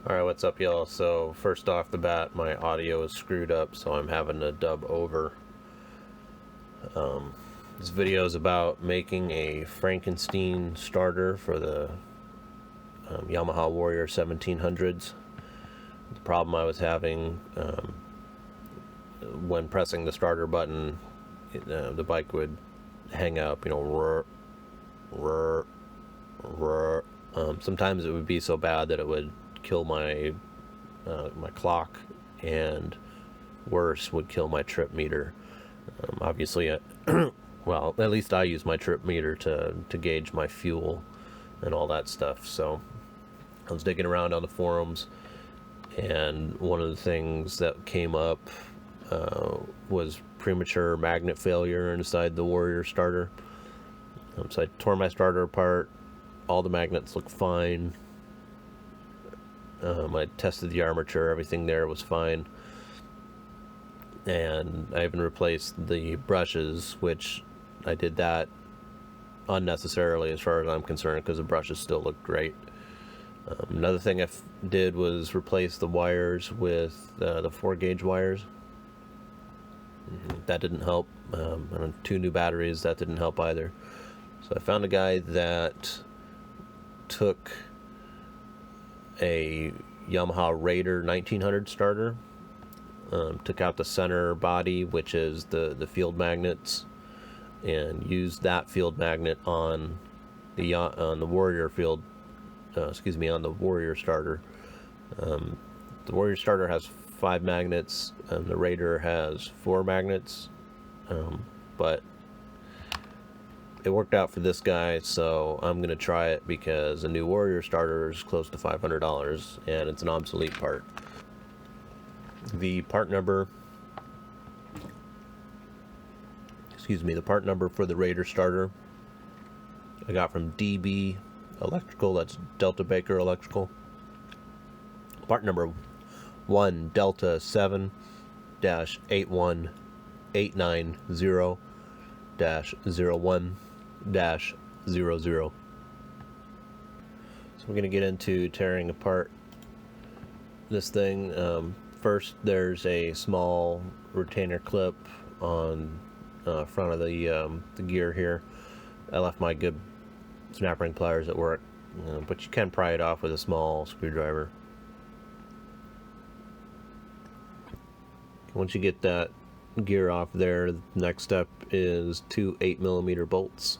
Alright, what's up, y'all? So, first off the bat, my audio is screwed up, so I'm having to dub over. This video is about making a frankin-starter for the Yamaha Warrior 1700s. The problem I was having when pressing the starter button, the bike would hang up, roar, roar, roar. Sometimes it would be so bad that it would kill my clock, and worse, would kill my trip meter. Obviously, well, at least I use my trip meter to gauge my fuel and all that stuff. So I was digging around on the forums, and one of the things that came up was premature magnet failure inside the Warrior starter. So I tore my starter apart. All the magnets look fine. I tested the armature, everything there was fine. And I even replaced the brushes, which I did that unnecessarily as far as I'm concerned, because the brushes still look great. Another thing I did was replace the wires with the 4-gauge wires. That didn't help. And 2 new batteries, that didn't help either. So I found a guy that took a Yamaha Raider 1900 starter, took out the center body, which is the field magnets, and used that field magnet on the Warrior field. On the Warrior starter. The Warrior starter has 5 magnets, and the Raider has 4 magnets, but it worked out for this guy, so I'm gonna try it because a new Warrior starter is close to $500, and it's an obsolete part. The part number for the Raider starter I got from DB Electrical. That's Delta Baker Electrical. Part number 1 Delta 7-81890-01-00. So we're going to get into tearing apart this thing. First, there's a small retainer clip on front of the gear here. I left my good snap ring pliers at work, but you can pry it off with a small screwdriver. Once you get that gear off there, the next step is 2 8mm bolts.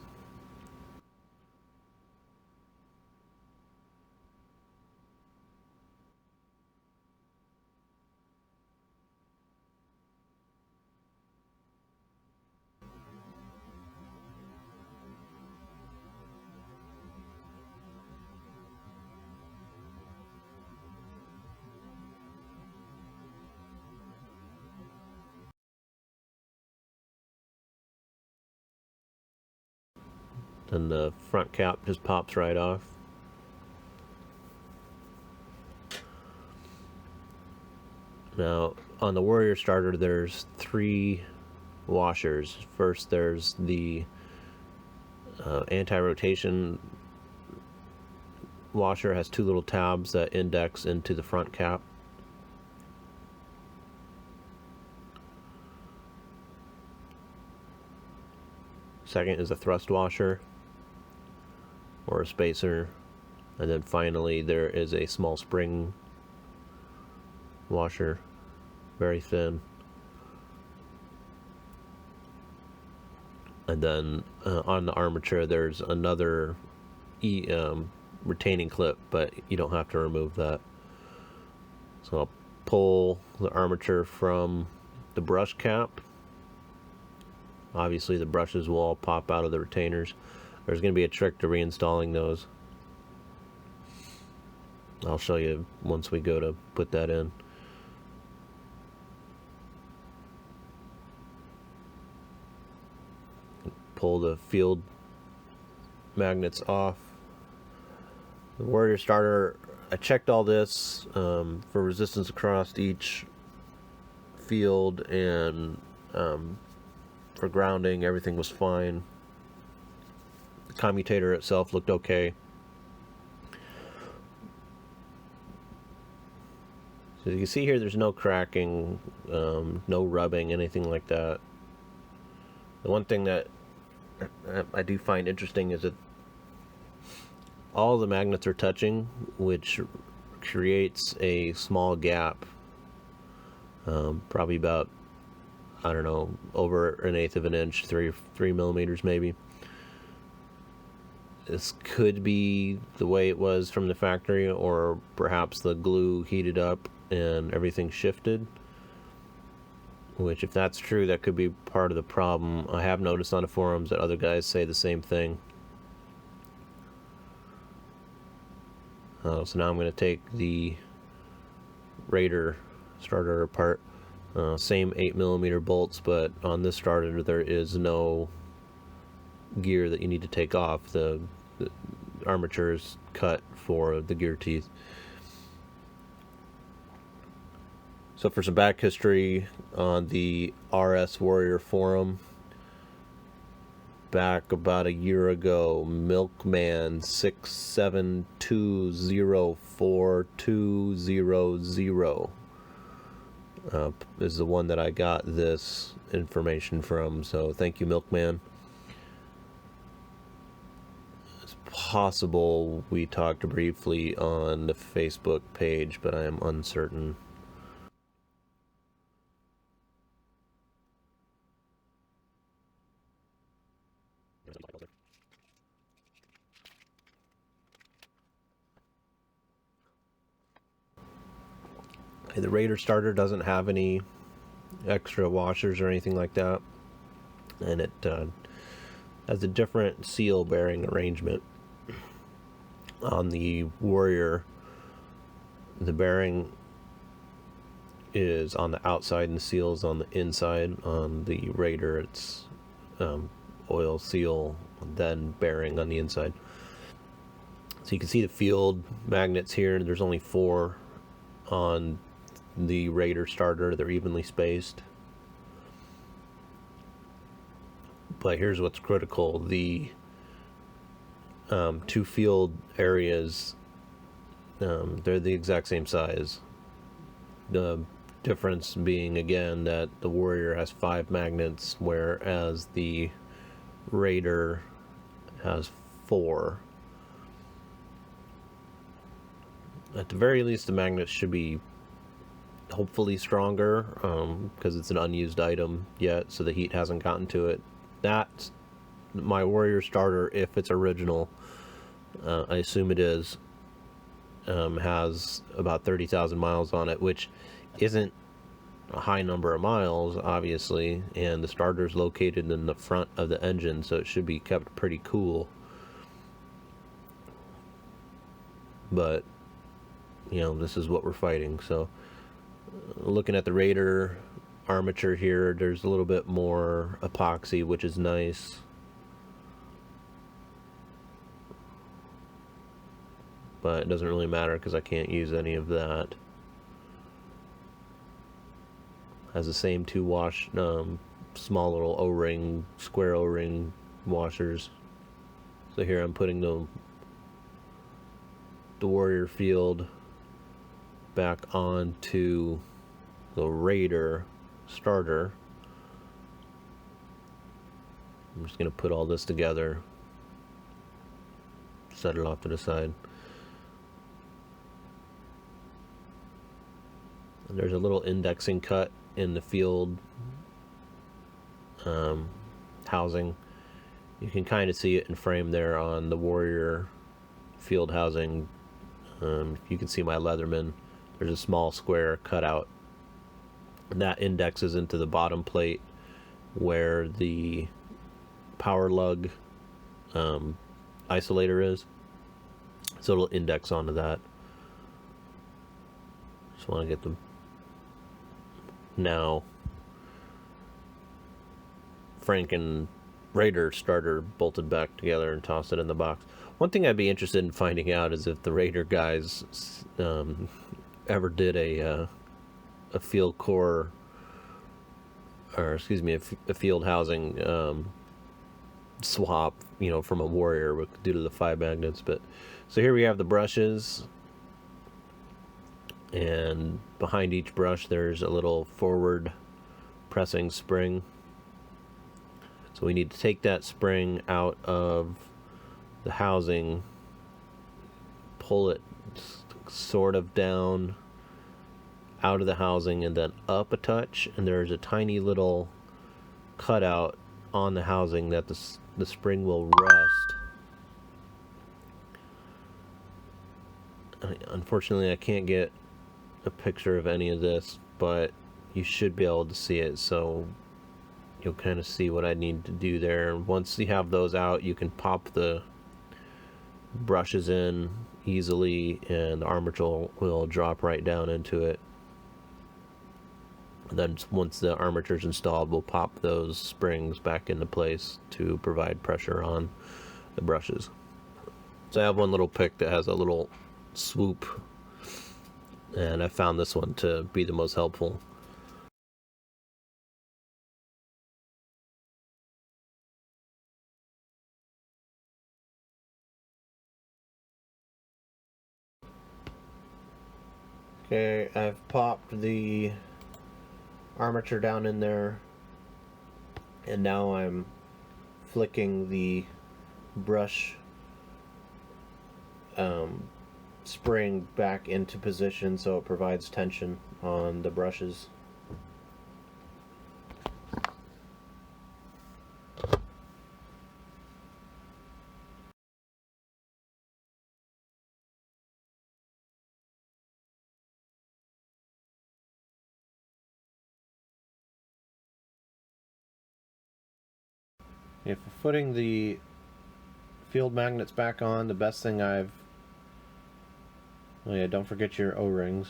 And the front cap just pops right off. Now, on the Warrior starter, there's 3 washers. First, there's the anti-rotation washer. Has 2 little tabs that index into the front cap. Second is a thrust washer, or a spacer, and then finally there is a small spring washer, very thin, and then on the armature there's another retaining clip, but you don't have to remove that. So I'll pull the armature from the brush cap. Obviously the brushes will all pop out of the retainers. There's going to be a trick to reinstalling those. I'll show you once we go to put that in. Pull the field magnets off. The Warrior starter, I checked all this for resistance across each field, and for grounding everything was fine. The commutator itself looked okay. As you can see here, there's no cracking, no rubbing, anything like that. The one thing that I do find interesting is that all the magnets are touching, which creates a small gap, probably about, I don't know, over 1/8 of an inch, 3 millimeters maybe. This could be the way it was from the factory, or perhaps the glue heated up and everything shifted. Which, if that's true, that could be part of the problem. I have noticed on the forums that other guys say the same thing. So now I'm going to take the Raider starter apart. Same 8mm bolts, but on this starter there is no gear that you need to take off. The armature is cut for the gear teeth. So for some back history, on the RS Warrior forum, back about a year ago, Milkman 672042000 is the one that I got this information from. So thank you, Milkman. It's possible we talked briefly on the Facebook page, but I am uncertain. The Raider starter doesn't have any extra washers or anything like that, and it has a different seal bearing arrangement. On the Warrior, the bearing is on the outside and the seal is on the inside. On the Raider, it's oil seal, then bearing on the inside. So you can see the field magnets here. There's only 4 on the Raider starter. They're evenly spaced. But here's what's critical. The 2 field areas, they're the exact same size. The difference being, again, that the Warrior has 5 magnets, whereas the Raider has 4. At the very least, the magnets should be hopefully stronger, because it's an unused item yet, so the heat hasn't gotten to it. That's my Warrior starter, if it's original. I assume it is. Has about 30,000 miles on it, which isn't a high number of miles, obviously, and the starter is located in the front of the engine, so it should be kept pretty cool. But, you know, this is what we're fighting. So looking at the Raider armature here, there's a little bit more epoxy, which is nice. But it doesn't really matter because I can't use any of that. Has the same 2 wash, small little O-ring, square O-ring washers. So here I'm putting the Warrior field back onto the Raider starter. I'm just going to put all this together, set it off to the side. And there's a little indexing cut in the field housing. You can kind of see it in frame there on the Warrior field housing. You can see my Leatherman. There's a small square cut out, and that indexes into the bottom plate where the power lug isolator is, so it'll index onto that. Just want to get the now Franken Raider starter bolted back together and toss it in the box. One thing I'd be interested in finding out is if the Raider guys ever did a field core, or excuse me, a field housing swap, you know, from a Warrior due to the 5 magnets. But so here we have the brushes, and behind each brush there's a little forward pressing spring. So we need to take that spring out of the housing, pull it sort of down out of the housing and then up a touch, and there's a tiny little cutout on the housing that the spring will rest. Unfortunately, I can't get a picture of any of this, but you should be able to see it, so you'll kind of see what I need to do there. Once you have those out, you can pop the brushes in easily and the armature will drop right down into it. And then once the armature's installed, we'll pop those springs back into place to provide pressure on the brushes. So I have one little pick that has a little swoop, and I found this one to be the most helpful. Okay, I've popped the armature down in there, and now I'm flicking the brush spring back into position so it provides tension on the brushes. If putting the field magnets back on, the best thing oh yeah, don't forget your O-rings.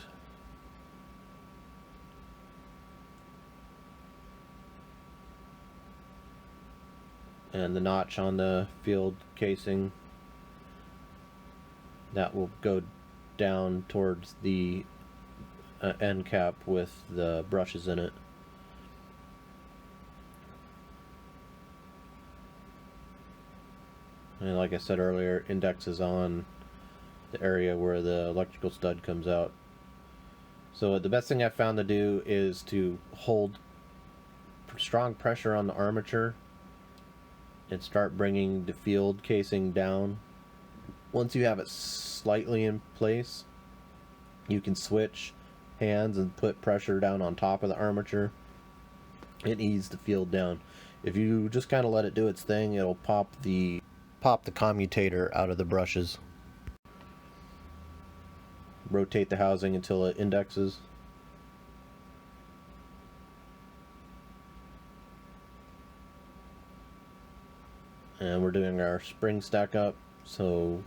And the notch on the field casing, that will go down towards the end cap with the brushes in it. And like I said earlier, index is on the area where the electrical stud comes out. So the best thing I've found to do is to hold strong pressure on the armature and start bringing the field casing down. Once you have it slightly in place, you can switch hands and put pressure down on top of the armature and ease the field down. If you just kind of let it do its thing, it'll pop the commutator out of the brushes. Rotate the housing until it indexes. And we're doing our spring stack up, or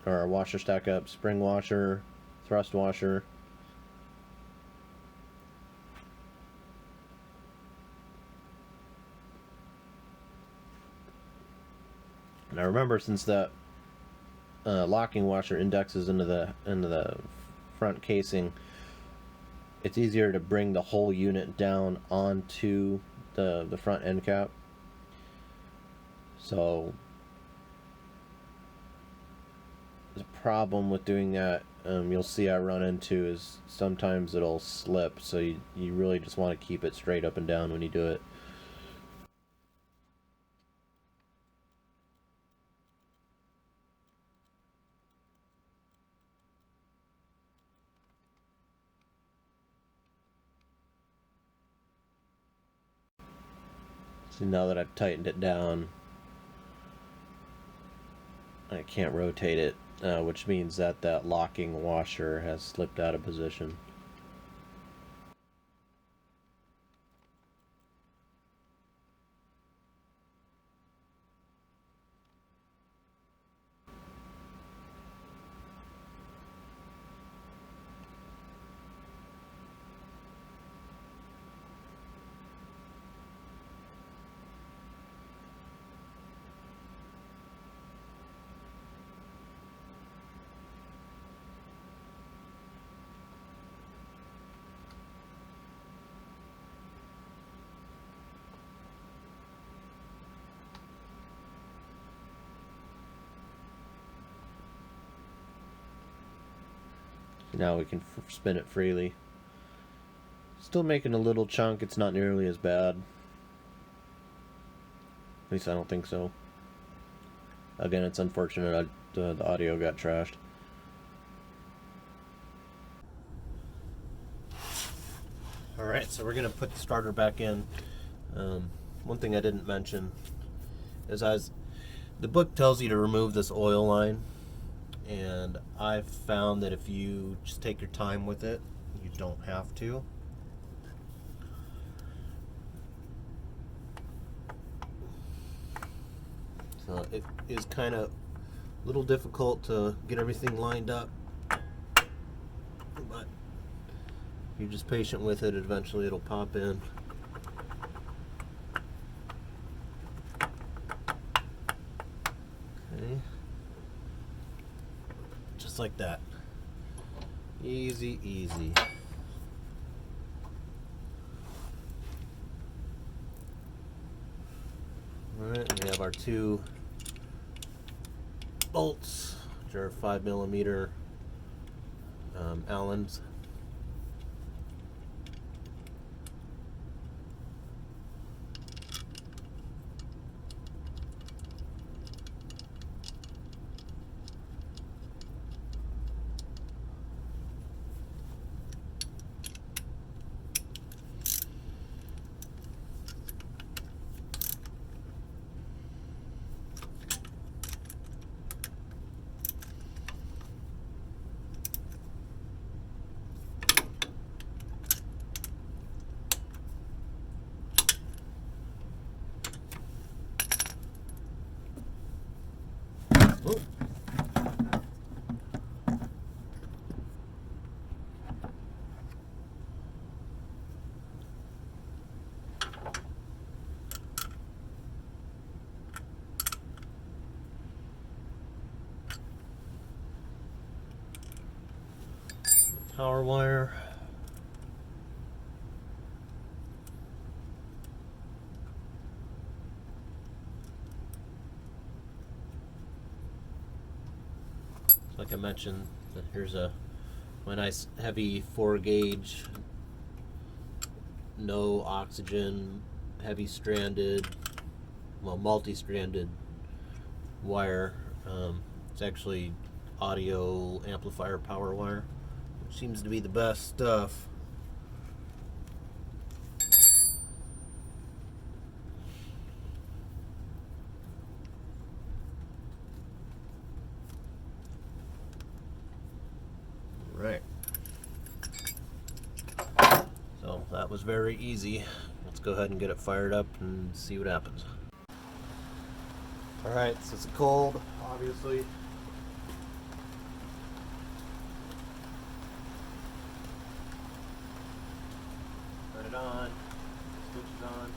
our washer stack up, spring washer, thrust washer. Now remember, since that locking washer indexes into the front casing, it's easier to bring the whole unit down onto the front end cap. So the problem with doing that, you'll see I run into, is sometimes it'll slip, so you really just want to keep it straight up and down when you do it. So now that I've tightened it down, I can't rotate it, which means that that locking washer has slipped out of position. Now we can spin it freely. Still making a little chunk. It's not nearly as bad. At least I don't think so. Again, it's unfortunate the audio got trashed. Alright, so we're going to put the starter back in. One thing I didn't mention is the book tells you to remove this oil line, and I've found that if you just take your time with it, you don't have to. So it is kind of a little difficult to get everything lined up, but if you're just patient with it, eventually it'll pop in. Okay. Just like that. Easy, easy. Alright, we have our two bolts, which are 5mm Allens. Oh. Power wire. Like I mentioned, here's my nice heavy 4-gauge, no oxygen, heavy stranded, well, multi-stranded wire. It's actually audio amplifier power wire, which seems to be the best stuff. Right. So that was very easy. Let's go ahead and get it fired up and see what happens. Alright, so it's cold, obviously. Turn it on. Switch it on.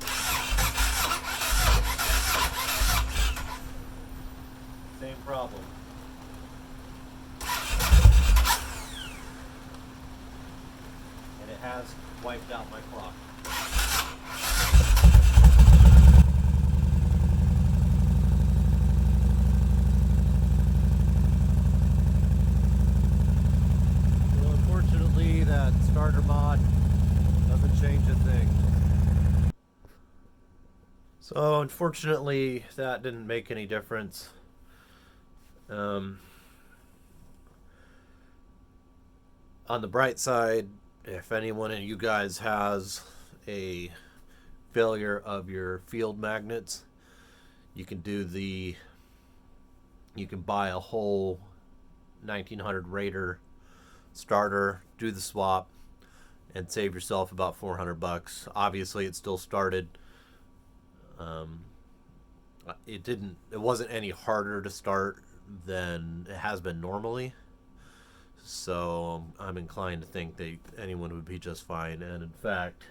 Same problem. And it has wiped out my clock. So unfortunately, that starter mod doesn't change a thing. So unfortunately, that didn't make any difference. On the bright side, if anyone of you guys has a failure of your field magnets, you can buy a whole 1900 Raider starter, do the swap, and save yourself about $400. Obviously, it still started. It wasn't any harder to start than it has been normally. So I'm inclined to think that anyone would be just fine. And in fact,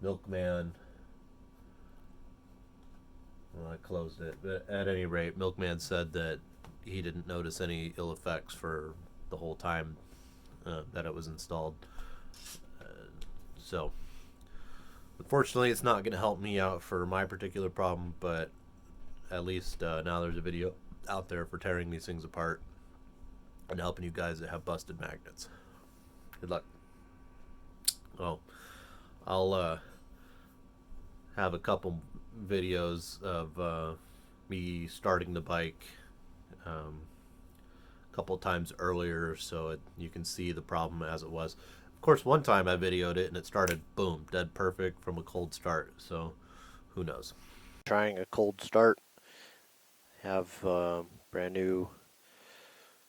Milkman, well, I closed it, but at any rate, Milkman said that he didn't notice any ill effects for the whole time that it was installed. So unfortunately, it's not going to help me out for my particular problem, but at least now there's a video out there for tearing these things apart. and helping you guys that have busted magnets. Good luck. Oh, I'll have a couple videos of me starting the bike a couple times earlier, so you can see the problem as it was. Of course, one time I videoed it and it started, boom, dead perfect from a cold start, so who knows. Trying a cold start. Have brand new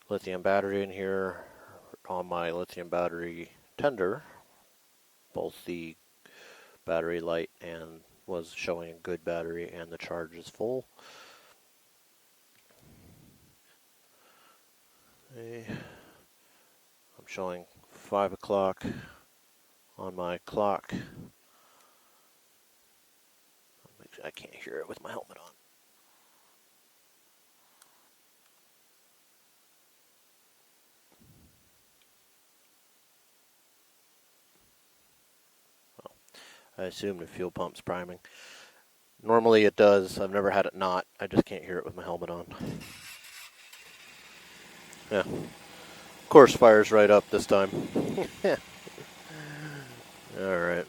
lithium battery in here on my lithium battery tender. Both the battery light and was showing a good battery and the charge is full. I'm showing 5 o'clock on my clock. I can't hear it with my helmet on. Well, I assume the fuel pump's priming. Normally it does. I've never had it not. I just can't hear it with my helmet on. Yeah. Of course, fires right up this time. Alright.